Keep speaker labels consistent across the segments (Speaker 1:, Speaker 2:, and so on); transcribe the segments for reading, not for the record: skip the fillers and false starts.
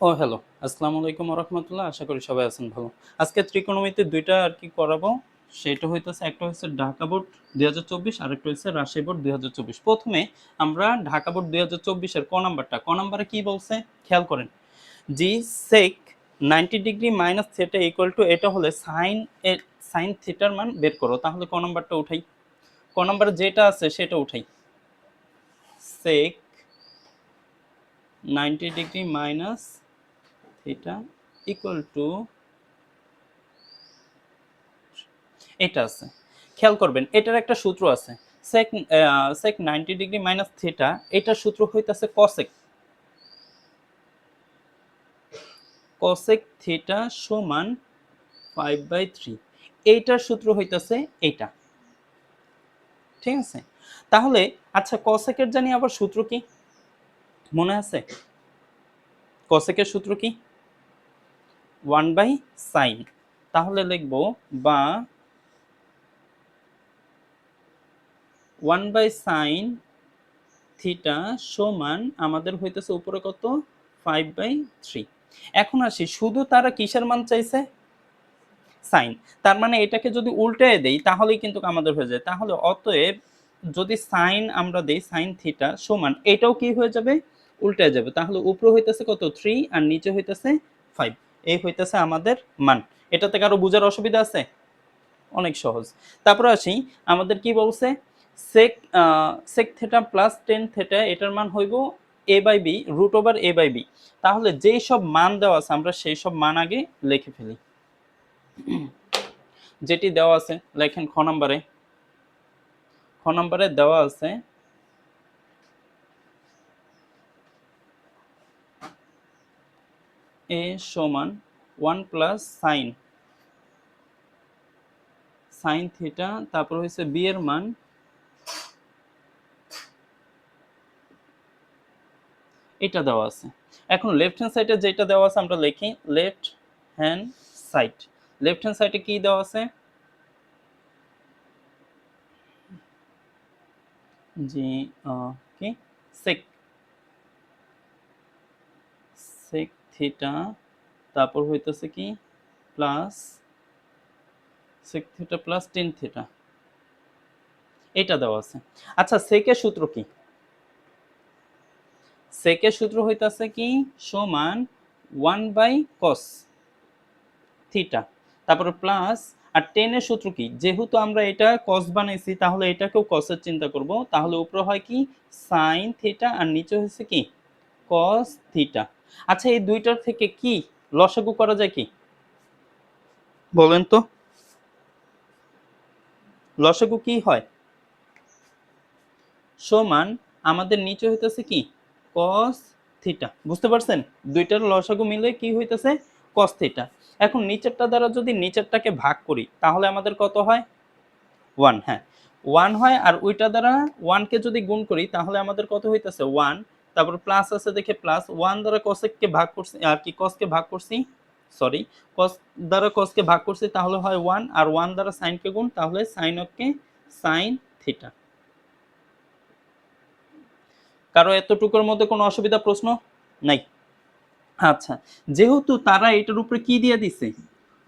Speaker 1: ও hello, আসসালামু আলাইকুম রহমতুল্লাহ। আশা করি সবাই আছেন ভালো। আজকে ত্রিকোণমিতি দুইটা আর কি করাবো। সেটা হইতেছে, একটা হচ্ছে ঢাকা বোর্ড 2024 আর একটা হচ্ছে রাজশাহী বোর্ড 2024। প্রথমে আমরা ঢাকা বোর্ড 2024 এর ক নাম্বারে কি বলছে খেয়াল করেন। জি সেক 90 degree minus theta equal two, এটা হলে সাইন থিটার মান বের করো। তাহলে ক নাম্বারটা উঠাই, ক নাম্বারে যেটা আছে সেটা উঠাই। সেক 90 degree minus theta equal two, এটা আছে। খেয়াল করবেন এটার একটা সূত্র আছে, সেক সেক 90 ডিগ্রি মাইনাস থিটা, এটার সূত্র হইতাছে কসেক কসেক থিটা সমান 5/3। এইটার সূত্র হইতাছে এইটা, ঠিক আছে। তাহলে আচ্ছা, কসেকের জানি আবার সূত্র কি মনে আছে? কসেকের সূত্র কি? 1/sin। তাহলে লিখবো বা 1/sin থিটা সমান আমাদের হইতেছে উপরে কত, 5/3। এখন আসি, শুধু তারা কিসের মান চাইছে? সাইন। তার মানে এটাকে যদি উল্টায় দেই তাহলেই কিন্তু আমাদের হয়ে যায়। তাহলে অতএব যদি সাইন আমরা দেই, সাইন থিটা সমান, এটাও কি হয়ে যাবে, উল্টায় যাবে। তাহলে উপরে হইতেছে কত, 3, আর নিচে হইতেছে 5। এই হইতেছে আমাদের মান। এটাতে কারো বোঝার অসুবিধা আছে? অনেক সহজ। তারপরে আসি, আমাদের কি বলছে, sec sec theta plus tan theta, এটার মান হইব a/b রুট ওভার a/b। তাহলে যেই সব মান দেওয়া আছে আমরা সেই সব মান আগে লিখে ফেলি। যেটি দেওয়া আছে লেখেন খ নম্বরে দেওয়া আছে a সমান 1 প্লাস সাইন থিটা, তারপর হচ্ছে b এর মান, এটা দেওয়া আছে। এখন লেফট হ্যান্ড সাইডে যেটা দেওয়া আছে আমরা লিখি left hand side. Left hand সাইডে কি দেওয়া আছে, জি কি সেক সেক থিটা, তারপর হইতেছে কি plus sec theta plus tan theta, এটা দেওয়া আছে। আচ্ছা, সেকের সূত্র কি? সেকের সূত্র হইতাছে কি সমান 1/cos থিটা, তারপরে প্লাস, আর টেনের সূত্র কি, যেহেতু আমরা এটা কস বানাইছি তাহলে এটাকেও কসের চিন্তা করব। তাহলে উপরে হয় কি সাইন থিটা, আর নিচে হচ্ছে কি কস থিটা। আচ্ছা, এই দুইটার থেকে কি লসাগু করা যায় কি বলেন তো? লসাগু কি হয়, সমান আমাদের নিচে হইতেছে কি কস থিটা। বুঝতে পারছেন? দুইটার লসাগু মিলে কি হইতেছে, কস থিটা। এখন নিচেরটা দ্বারা যদি নিচেরটাকে ভাগ করি তাহলে আমাদের কত হয়, 1। হ্যাঁ, 1 হয়। আর ওইটা দ্বারা 1 কে যদি গুণ করি তাহলে আমাদের কত হইতেছে 1। তারপর প্লাস আছে দেখে প্লাস 1 দ্বারা কসকে ভাগ করছি, আর কি কসকে ভাগ করছি, সরি, কস দ্বারা কসকে ভাগ করছি তাহলে হয় 1, আর 1 দ্বারা সাইনকে গুণ তাহলে সাইন অফকে সাইন থিটা। কারো এতটুকুর মধ্যে কোনো অসুবিধা প্রশ্ন নাই? আচ্ছা, যেহেতু তারা এটার উপরে কি দিয়ে দিছে,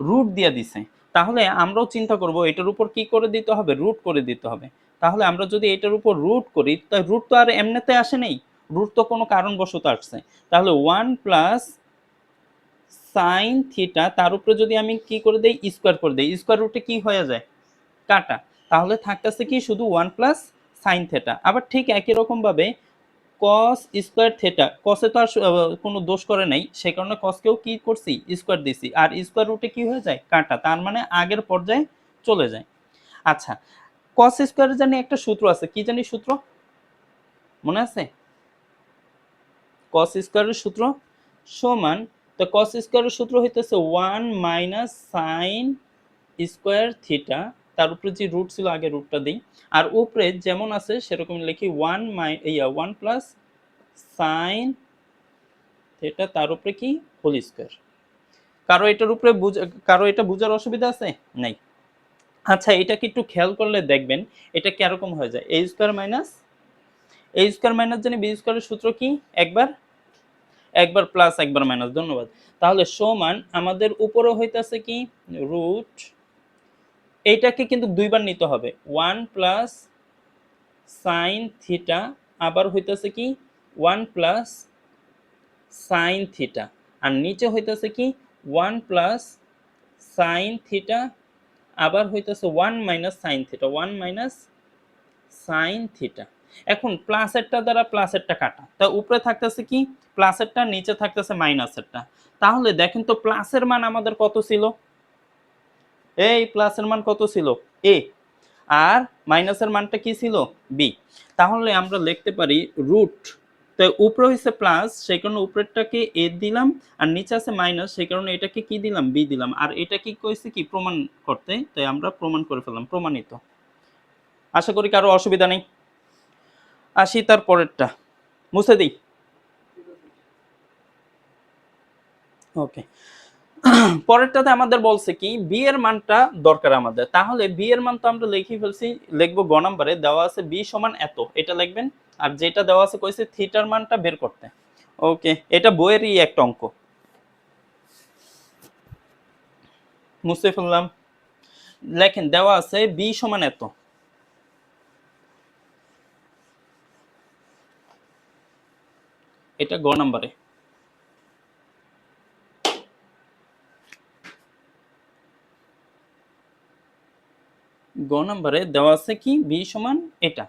Speaker 1: রুট দিয়ে দিছে, তাহলে আমরাও চিন্তা করব এটার উপর কি করে দিতে হবে, রুট করে দিতে হবে। তাহলে আমরা যদি এটার উপর রুট করি, তা রুট তো আর এমনিতে আসে নেই, রুট তো কোনো কারণবশত আসছে। তাহলে 1 প্লাস সাইন থিটা, তার উপরে যদি আমি কি করে দেই, স্কোয়ার করে দেই, স্কোয়ার রুটে কি হয়ে যায়, কাটা। তাহলে থাকতেছে কি শুধু 1 প্লাস সাইন থিটা। আবার ঠিক একই রকম ভাবে কস স্কোয়ার থিটা, কসে তো আর কোনো দোষ করে নাই, সেই কারণে কসকেও কি করছি, স্কোয়ার দিছি, আর স্কোয়ার রুটে কি হয়ে যায়, কাটা, তার মানে আগের পর্যায়ে চলে যায়। আচ্ছা, কস স্কোয়ারের জানি একটা সূত্র আছে, কি জানি সূত্র মনে আছে? কস স্কোয়ারের সূত্র সমান, তো কস স্কোয়ারের সূত্র হইতেছে 1 মাইনাস সাইন স্কোয়ার থিটা, তার উপরে যে রুট ছিল আগে রুটটা দিই, আর উপরে যেমন আছে সেরকম লিখি 1 প্লাস সাইন থিটা, তার উপরে কি হোল স্কোয়ার। কারো এটার উপরে কারো এটা বোঝার অসুবিধা আছে? নাই। আচ্ছা, এটাকে একটু খেয়াল করলে দেখবেন এটা কিরকম হয়ে যায়, a স্কোয়ার মাইনাস জানি বি স্কোয়ারের সূত্র কি একবার, একবার প্লাস একবার মাইনাস, ধন্যবাদ। তাহলে সমান আমাদের উপরে হইতাছে কি রুট, এইটাকে কিন্তু দুইবার নিতে হবে, 1 প্লাস সাইন থিটা, আবার হইতাছে কি 1 প্লাস সাইন থিটা, আর নিচে হইতাছে কি 1 প্লাস সাইন থিটা, আবার হইতাছে 1 minus sine theta, 1 minus sine theta. এখন প্লাসেরটা দ্বারা প্লাসেরটা কাটা, তা উপরে থাকতেছে কি প্লাসেরটা, নিচে থাকতেছে মাইনাসেরটা। তাহলে দেখেন তো প্লাসের মান আমাদের কত ছিল, এই প্লাসের মান কত ছিল এ, আর মাইনাসের মানটা কি ছিল বি। তাহলে আমরা লিখতে পারি রুট, তো উপরে হইছে প্লাস সেই কারণে উপরেরটাকে এ দিলাম, আর নিচে আছে মাইনাস সেই কারণে এটাকে কি দিলাম বি দিলাম, আর এটা কি কইছে কি প্রমাণ করতে, তাই আমরা প্রমাণ করে ফেললাম, প্রমাণিত। আশা করি কারো অসুবিধা নেই। আসি তার পরেরটা, মুছে দিই। ওকে, পরেরটাতে আমাদের বলছে কি বি এর মানটা দরকার আমাদের, তাহলে বি এর মান তো আমরা লিখে ফেলছি, লিখবো গ নম্বরে দেওয়া আছে বি সমান এত, এটা লিখবেন, আর যেটা দেওয়া আছে কইছে থিটার মানটা বের করতে। ওকে, এটা বইয়েরই একটা অঙ্ক, মুছে ফেললাম। লেখেন দেওয়া আছে বি সমান এত, এটা গ নম্বরে। গ নম্বরে দেওয়া আছে কি বি সমান এটা,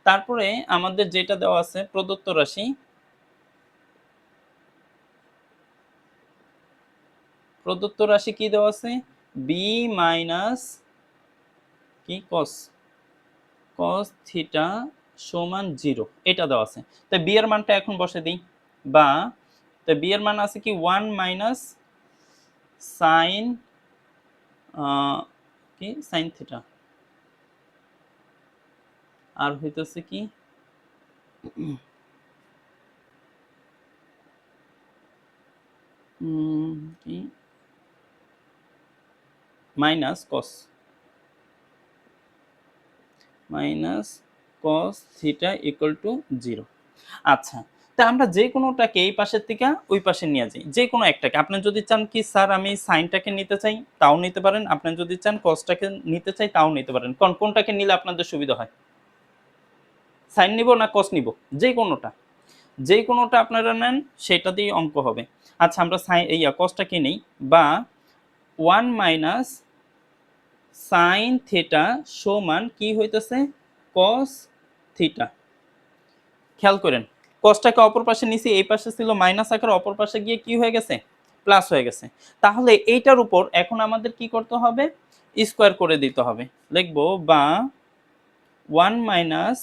Speaker 1: তারপরে আমাদের যেটা দেওয়া আছে প্রদত্ত রাশি, প্রদত্ত রাশি কি দেওয়া আছে বি মাইনাস কি কস, কস থিটা সমান 0, এটা দেওয়া আছে। তো বি এর মানটা এখন বসে দিই, বা তো বি এর মান আছে কি 1 মাইনাস সাইন কি সাইন থিটা, আর হইতেছে কি কি minus cos, minus cos theta equal two 0। আচ্ছা, তা আমরা যে কোনোটাকে এই পাশের থেকে ওই পাশে নিয়ে যাই, যে কোনো একটাকে। আপনি যদি চান কি স্যার আমি সাইনটাকে নিতে চাই তাও নিতে পারেন, আপনি যদি চান কসটাকে নিতে চাই তাও নিতে পারেন, কোনটাকে নিলে আপনাদের সুবিধা হয়, সাইন নিব না কস নিব, যে কোনোটা, যে কোনোটা আপনারা নেন সেটা দিয়ে অঙ্ক হবে। আচ্ছা আমরা সাইন এই কসটাকে নেই, বা 1 মাইনাস সাইন থিটা সমান কি হইতেছে কস থিটা। খেয়াল করেন কসটাকে অপর পাশে নিছি, এই পাশে ছিল মাইনাস আকার, অপর পাশে গিয়ে কি হয়ে গেছে প্লাস হয়ে গেছে। তাহলে এইটার উপর এখন আমাদের কি করতে হবে স্কোয়ার করে দিতে হবে, লিখবো বা 1 মাইনাস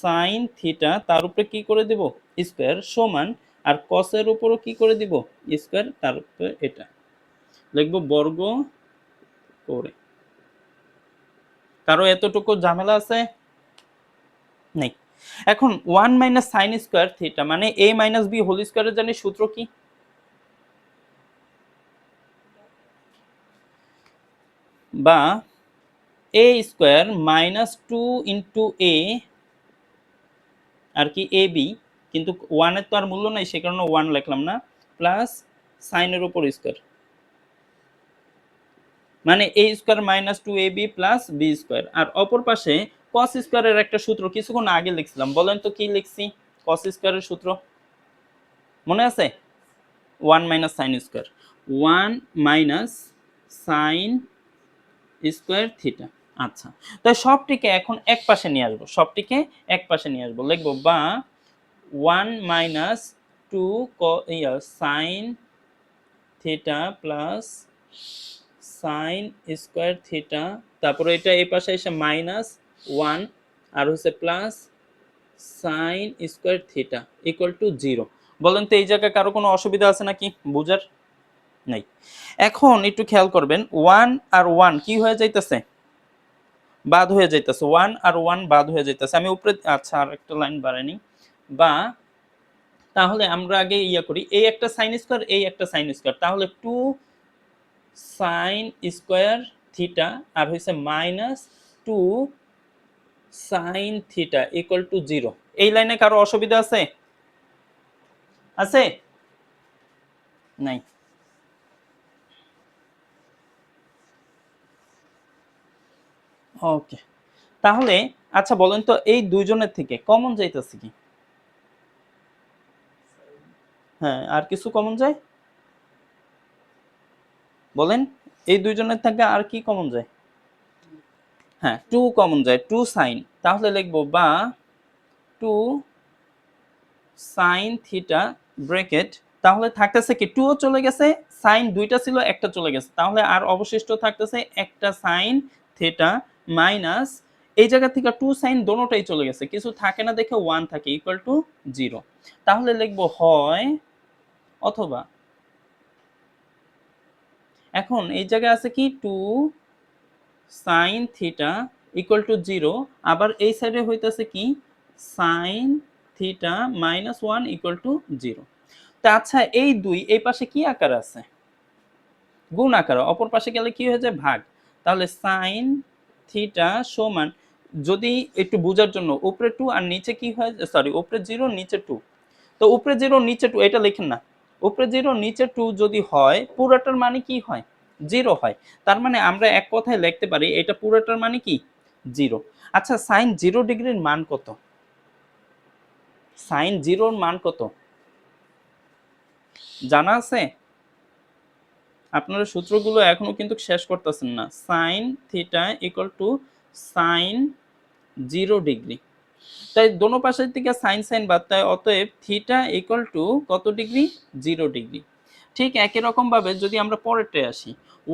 Speaker 1: সাইন থিটা তার উপরে কি করে দিব স্কোয়ার সমান, আর কসের উপরও কি করে দিব স্কোয়ার, তার উপরে এটা লিখবো বর্গ করে। কারো এতটুকু ঝামেলা আছে নেই। এখন 1 মাইনাস সাইন স্কোয়ার থিটা মানে a মাইনাস বি হোল স্কোয়ারের জানি সূত্র কি, বা a square minus 2 into a আর কি এ বি, কিন্তু 1 এর তো আর মূল্য নাই সে কারণে 1 লিখলাম না, প্লাস সাইনের উপর স্কোয়ার মানে a square minus 2ab plus b square, আর অপর পাশে কস স্কোয়ারের একটা সূত্র কিছুক্ষণ আগে লিখছিলাম, বলেন তো কি লিখছি কস স্কোয়ারের সূত্র মনে আছে, 1 minus sine square, 1 minus sine square theta. আচ্ছা, তাই সবটিকে এখন এক পাশে নিয়ে আসবো, সবটিকে এক পাশে নিয়ে আসবো, লিখবো বা 1 minus 2 sine theta plus sine square theta, তারপরে এটা এই পাশে এসে মাইনাস 1 আর হচ্ছে plus sine square theta equal two 0। বলেন তো এই জায়গায় কারো কোনো অসুবিধা আছে নাকি বুঝার, নাই। এখন একটু খেয়াল করবেন 1 আর 1 কি হয়ে যাইতেছে বাদ হয়ে যাইতেছে, 1 আর 1 বাদ হয়ে যাইতেছে, আমি উপরে আচ্ছা আর একটা লাইন বাড়াইনি, বা তাহলে আমরা আগে ইয়া করি এই একটা সাইন স্কোয়ার এই একটা সাইন স্কোয়ার, তাহলে 2 সাইন স্কোয়ার থিটা আর হইছে minus 2 sign theta equal two 0। এই লাইনে কারো অসুবিধা আছে? আছে? নাই। ওকে, তাহলে আচ্ছা বলেন তো এই দুইজনের থেকে কমন যাইতেছে কি? হ্যাঁ, আর কিছু কমন যায়? বলেন, এই দুইজনের থেকে আর কি কমন যায়? হ্যাঁ, 2 কমন যায়, 2 সাইন। তাহলে লিখবো বা 2 সাইন থিটা ব্র্যাকেট, তাহলে থাকতেছে কি 2 ও চলে গেছে, সাইন দুইটা ছিল একটা চলে গেছে, তাহলে আর অবশিষ্ট থাকতেছে একটা সাইন থিটা মাইনাস এই জায়গা থেকে 2 সাইন দোনোটাই চলে গেছে, কিছু থাকে না দেখে 1 থাকে ইকুয়াল টু 0। তাহলে লিখবো হয় অথবা। এখন এই জায়গায় আছে কি 2 সাইন থিটা ইকুয়াল টু 0, আবার এই সাইডে হইতেছে কি sine theta minus 1 equal to 0। তা আচ্ছা এই দুই এই পাশে কি আকার আছে? গুণ আকার, অপর পাশে গেলে কি হয়ে যায় ভাগ। তাহলে সাইন থিটা সমান, যদি একটু বোঝার জন্য উপরে 2 আর নিচে কি হয়, সরি উপরে 0 নিচে 2, তো উপরে 0 নিচে 2 এটা লিখেন না, উপরে 0 নিচে 2 যদি হয় পুরোটার মানে কি হয় 0 হয়, তার মানে আমরা এক কথায় লিখতে পারি এটা পুরোটার মানে কি 0। আচ্ছা সাইন 0 ডিগ্রির মান কত? সাইন 0 এর মান কত জানা আছে? আপনারা সূত্রগুলো এখনো কিন্তু শেষ করতেছেন না। Sine theta equal to sine 0 degree, তাই দোনো পাশের থেকে সাইন সাইন বাদ, তাই অতএব থিটা ইকুয়াল টু কত ডিগ্রি 0 ডিগ্রি। ঠিক একই রকম ভাবে যদি আমরা পরেরটায় আসি,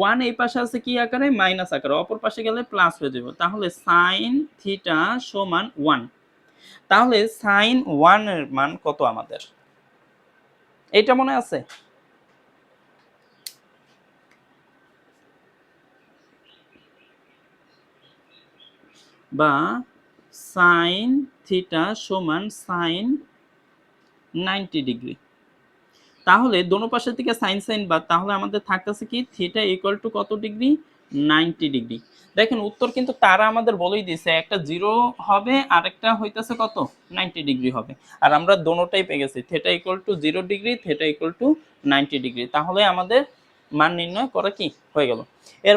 Speaker 1: 1 এই পাশে আছে কি আকারে মাইনাস আকারে, অপর পাশে গেলে প্লাস হয়ে যাবে, তাহলে সাইন থিটা সমান 1। তাহলে সাইন 1 এর মান কত আমাদের এটা মনে আছে? বা সাইন থিটা সমান সাইন 90 ডিগ্রি। তাহলে দোনো পাশের থেকে সাইন সাইন বাদ, তাহলে আমাদের থাকতেছে কি থিটা ইকুয়াল টু কত ডিগ্রি 90 ডিগ্রি। দেখেন উত্তর কিন্তু তারা আমাদের বলেই দিয়েছে, একটা 0 হবে আর একটা হইতেছে কত 90 ডিগ্রি হবে, আর আমরা দোনোটাই পেয়ে গেছি, theta equal two 0 degree, theta equal two 90 degree. তাহলে আমাদের মান নির্ণয় করা কি হয়ে গেল। এর